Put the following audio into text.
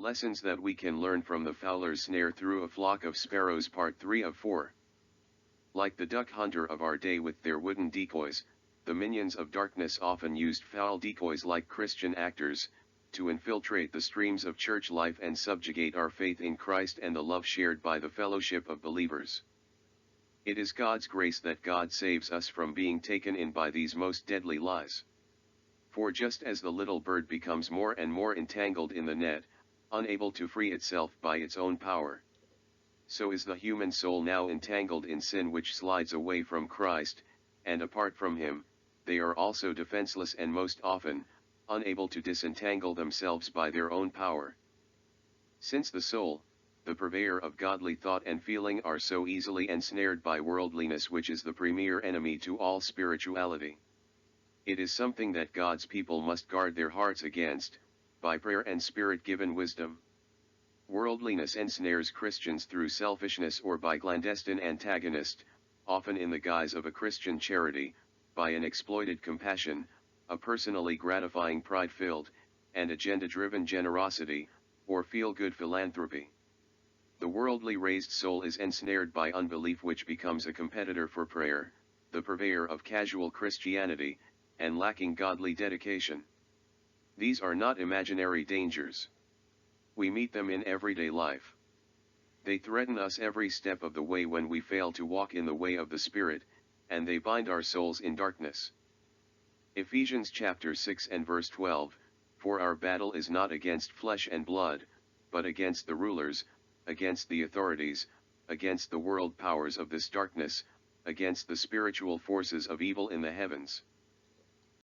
Lessons that we can learn from the fowler's snare through a flock of sparrows. Part 3 of 4. Like the duck hunter of our day with their wooden decoys, the minions of darkness often used foul decoys like Christian actors, to infiltrate the streams of church life and subjugate our faith in Christ and the love shared by the fellowship of believers. It is God's grace that God saves us from being taken in by these most deadly lies. For just as the little bird becomes more and more entangled in the net, unable to free itself by its own power, so is the human soul now entangled in sin which slides away from Christ, and apart from Him, they are also defenseless and most often, unable to disentangle themselves by their own power. Since the soul, the purveyor of godly thought and feeling, are so easily ensnared by worldliness, which is the premier enemy to all spirituality, it is something that God's people must guard their hearts against, by prayer and Spirit-given wisdom. Worldliness ensnares Christians through selfishness or by clandestine antagonist, often in the guise of a Christian charity, by an exploited compassion, a personally gratifying pride-filled, and agenda-driven generosity, or feel-good philanthropy. The worldly raised soul is ensnared by unbelief, which becomes a competitor for prayer, the purveyor of casual Christianity, and lacking godly dedication. These are not imaginary dangers. We meet them in everyday life. They threaten us every step of the way when we fail to walk in the way of the Spirit, and they bind our souls in darkness. Ephesians chapter 6 and verse 12, "For our battle is not against flesh and blood, but against the rulers, against the authorities, against the world powers of this darkness, against the spiritual forces of evil in the heavens."